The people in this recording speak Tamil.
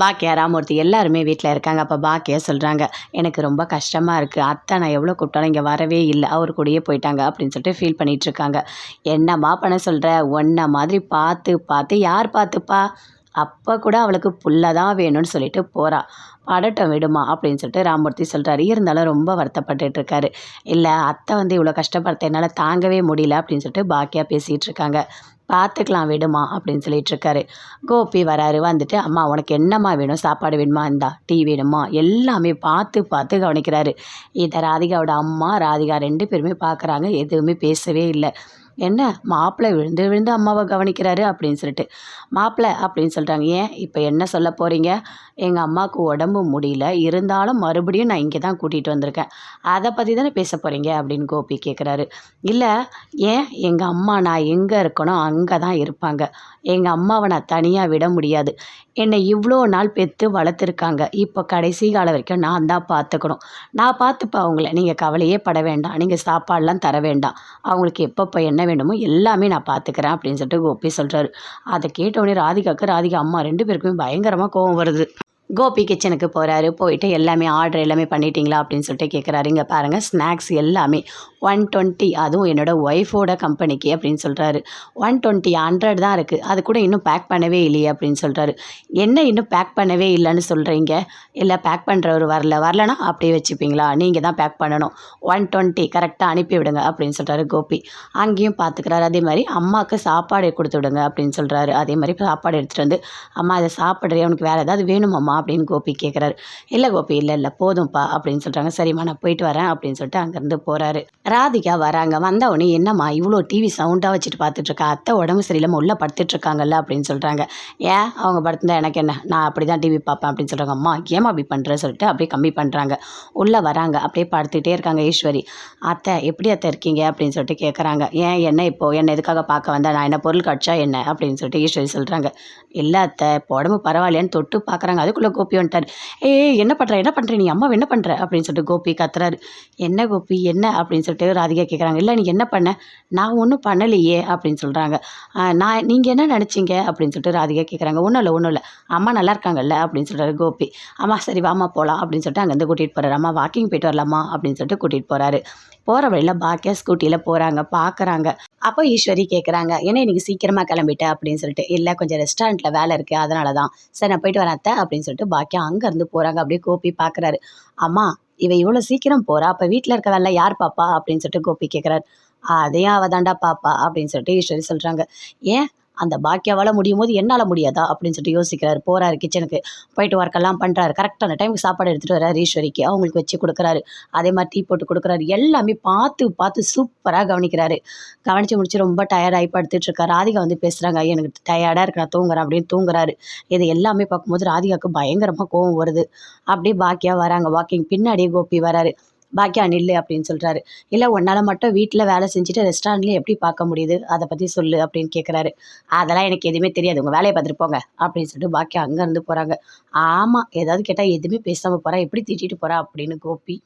பாக்கியா, ராமூர்த்தி எல்லாருமே வீட்டில் இருக்காங்க. அப்போ பாக்கியா சொல்கிறாங்க, எனக்கு ரொம்ப கஷ்டமாக இருக்குது. அத்தை நான் எவ்வளோ கூப்பிட்டாலும் இங்கே வரவே இல்லை, அவர் கூடயே போயிட்டாங்க அப்படின்னு சொல்லிட்டு ஃபீல் பண்ணிகிட்ருக்காங்க. என்னம்மா பண்ண சொல்கிற, ஒன்றை மாதிரி பார்த்து பார்த்து யார் பார்த்துப்பா, அப்போ கூட அவளுக்கு புள்ள தான் வேணும்னு சொல்லிட்டு போகிறா. படட்டும் விடுமா அப்படின்னு சொல்லிட்டு ராமூர்த்தி சொல்கிறாரு. இருந்தாலும் ரொம்ப வருத்தப்பட்டுட்டு இருக்காரு. இல்லை அத்தை இவ்வளோ கஷ்டப்படுத்த என்னால் தாங்கவே முடியல அப்படின்னு சொல்லிட்டு பாக்கியா பேசிகிட்டு இருக்காங்க. பார்த்துக்கலாம் விடுமா அப்படின்னு சொல்லிட்டு இருக்காரு. கோபி வராரு. வந்துட்டு, அம்மா உனக்கு என்னம்மா வேணும், சாப்பாடு வேணுமா, இந்தா டீ வேணுமா, எல்லாமே பார்த்து பார்த்து கவனிக்கிறாரு. இதை ராதிகாவோட அம்மா ராதிகா 2 பேருமே பார்க்குறாங்க. எதுவுமே பேசவே இல்லை. என்ன மாப்பிள்ளை விழுந்து விழுந்து அம்மாவை கவனிக்கிறாரு அப்படின்னு சொல்லிட்டு, மாப்பிள்ளை அப்படின்னு சொல்கிறாங்க. ஏன் இப்போ என்ன சொல்ல போகிறீங்க, எங்கள் அம்மாவுக்கு உடம்பு முடியல, இருந்தாலும் மறுபடியும் நான் இங்கே தான் கூட்டிகிட்டு வந்திருக்கேன், அதை பற்றி தானே பேச போகிறீங்க அப்படின்னு கோபி கேட்குறாரு. இல்லை, ஏன் எங்கள் அம்மா நான் எங்கே இருக்கணும் அங்கே தான் இருப்பாங்க, எங்கள் அம்மாவை நான் தனியாக விட முடியாது, என்னை இவ்வளோ நாள் பெற்று வளர்த்துருக்காங்க, இப்போ கடைசி காலம் வரைக்கும் நான் தான் பார்த்துக்கணும், நான் பார்த்துப்பேன் அவங்கள, நீங்கள் கவலையே பட வேண்டாம், நீங்கள் சாப்பாடெலாம் தர வேண்டாம், அவங்களுக்கு எப்பப்போ என்ன வேணுமோ எல்லாமே நான் பார்த்துக்கிறேன் அப்படின்னு சொல்லிட்டு கோபி சொல்கிறாரு. அதை கேட்டவுடனே ராதிகா அம்மா 2 பேருக்குமே பயங்கரமாக கோவம் வருது. கோபி கிச்சனுக்கு போகிறாரு. போயிட்டு எல்லாமே ஆர்டர் எல்லாமே பண்ணிட்டீங்களா அப்படின்னு சொல்லிட்டு கேட்குறாரு. இங்கே பாருங்கள், ஸ்நாக்ஸ் எல்லாமே 120, அதுவும் என்னோடய ஒய்ஃபோட கம்பெனிக்கு அப்படின்னு சொல்கிறாரு. 120 100 தான் இருக்குது, அது கூட இன்னும் பேக் பண்ணவே இல்லையே அப்படின்னு சொல்கிறாரு. என்ன இன்னும் பேக் பண்ணவே இல்லைன்னு சொல்கிறீங்க, இல்லை பேக் பண்ணுறவர் வரலனா அப்படியே வச்சுப்பீங்களா, நீங்கள் தான் பேக் பண்ணணும், 120 கரெக்டாக அனுப்பி விடுங்க அப்படின்னு சொல்கிறாரு கோபி. அங்கேயும் பார்த்துக்கிறாரு. அதே மாதிரி அம்மாவுக்கு சாப்பாடு கொடுத்து விடுங்க அப்படின்னு சொல்கிறாரு. அதே மாதிரி சாப்பாடு எடுத்துகிட்டு வந்து, அம்மா அதை சாப்பிட்றே, உனக்கு வேறு ஏதாவது வேணுமாம்மா அப்படின்னு கோபி கேட்குறாரு. இல்லை கோபி, இல்லை போதும்ப்பா அப்படின்னு சொல்கிறாங்க. சரிம்மா நான் போயிட்டு வரேன் அப்படின்னு சொல்லிட்டு அங்கேருந்து போகிறாரு. ராதிகா வராங்க. வந்தவொடனே, என்னம்மா இவ்வளோ டிவி சவுண்டாக வச்சுட்டு பார்த்துட்ருக்கா, அத்தை உடம்பு சரியில்லாமல் உள்ளே படுத்துட்ருக்காங்கல்ல அப்படின்னு சொல்கிறாங்க. ஏன் அவங்க படுத்துருந்தா எனக்கு என்ன, நான் அப்படி தான் டிவி பார்ப்பேன் அப்படின்னு சொல்கிறாங்க. அம்மா ஏமா அப்படி பண்ணுறேன்னு சொல்லிட்டு அப்படியே கம்மி பண்ணுறாங்க. உள்ளே வராங்க. அப்படியே படுத்துகிட்டே இருக்காங்க ஈஸ்வரி. அத்தை எப்படி அத்தை இருக்கீங்க அப்படின்னு சொல்லிட்டு கேட்குறாங்க. ஏன் என்ன இப்போது என்ன எதுக்காக பார்க்க வந்தேன், நான் என்ன பொருள் கட்சா என்ன அப்படின்னு சொல்லிட்டு ஈஸ்வரி சொல்கிறாங்க. இல்லை அத்தை இப்போ உடம்பு பரவாயில்லையான்னு தொட்டு பார்க்குறாங்க. அதுக்குள்ளே கோபி வந்துட்டார். என்ன பண்ணுற நீ, அம்மா என்ன பண்ணுற அப்படின்னு சொல்லிட்டு கோபி கத்துறாரு. என்ன கோபி என்ன அப்படின்னு சொல்லிட்டு ராதிகா கேட்குறாங்க. இல்லை நீ என்ன பண்ண, நான் ஒன்றும் பண்ணலையே அப்படின்னு சொல்கிறாங்க. நீங்கள் என்ன நினச்சிங்க அப்படின்னு சொல்லிட்டு ராதிகா கேட்குறாங்க. ஒன்றும் இல்லை அம்மா நல்லா இருக்காங்கல்ல அப்படின்னு சொல்கிறாரு கோபி. அம்மா சரி வாம்மா போகலாம் அப்படின்னு சொல்லிட்டு அங்கேருந்து கூட்டிகிட்டு போகிறாரு. அம்மா வாக்கிங் போயிட்டு வரலாமா அப்படின்னு சொல்லிட்டு கூட்டிகிட்டு போகிறாரு. போகிற வழியில் பாக்கியா ஸ்கூட்டியில் போகிறாங்க. பார்க்குறாங்க. அப்போ ஈஸ்வரி கேட்குறாங்க, ஏன்னா இன்றைக்கி சீக்கிரமாக கிளம்பிட்டேன் அப்படின்னு சொல்லிட்டு. இல்லை கொஞ்சம் ரெஸ்டாரண்ட்டில் வேலை இருக்குது, அதனால தான், சரி நான் போயிட்டு வரேன் அத்தை அப்படின்னு சொல்லிட்டு பாக்கியா அங்கேருந்து போகிறாங்க. அப்படியே கோபி பார்க்குறாரு. அம்மா இவ்வளோ சீக்கிரம் போகிறா, அப்போ வீட்டில் இருக்க வேலை யார் பாப்பா அப்படின்னு சொல்லிட்டு கோபி கேட்குறாரு. அதையும் அவள் தாண்டா பாப்பா அப்படின்னு சொல்லிட்டு ஈஸ்வரி சொல்கிறாங்க. ஏன் அந்த பாக்கியாவால் முடியும் போது என்னால் முடியாதா அப்படின்னு சொல்லிட்டு யோசிக்கிறாரு. போகிறாரு கிச்சனுக்கு. போயிட்டு ஒர்க்கெல்லாம் பண்ணுறாரு. கரெக்டான டைமுக்கு சாப்பாடு எடுத்துகிட்டு வர்றாரு ஈஸ்வரிக்கு. அவங்களுக்கு வச்சு கொடுக்குறாரு. அதே மாதிரி டீ போட்டு கொடுக்குறாரு. எல்லாமே பார்த்து பார்த்து சூப்பராக கவனிக்கிறாரு. கவனித்து முடிச்சு ரொம்ப டயர்டாகி படுத்துட்ருக்காரு. ராதிகா பேசுகிறாங்க, எனக்கு டயர்டாக இருக்கு, நான் தூங்குறேன் அப்படின்னு தூங்குறாரு. இது எல்லாமே பார்க்கும்போது ராதிகாவுக்கு பயங்கரமாக கோவம் வருது. அப்படியே பாக்கியா வராங்க. வாக்கிங் பின்னாடியே கோபி வராரு. பாக்கியா நில்லு அப்படின்னு சொல்கிறாரு. இல்லை உன்னால் மட்டும் வீட்டில் வேலை செஞ்சுட்டு ரெஸ்டாரண்ட்லேயும் எப்படி பார்க்க முடியுது, அதை பற்றி சொல்லு அப்படின்னு கேட்குறாரு. அதெல்லாம் எனக்கு எதுவுமே தெரியாது, உங்கள் வேலையை பார்த்துட்டு போங்க அப்படின்னு சொல்லிட்டு பாக்கியா அங்கேருந்து போகிறாங்க. ஆமாம், ஏதாவது கேட்டால் எதுவுமே பேசாமல் போகிறா, எப்படி திட்டிட்டு போகிறா அப்படின்னு கோபி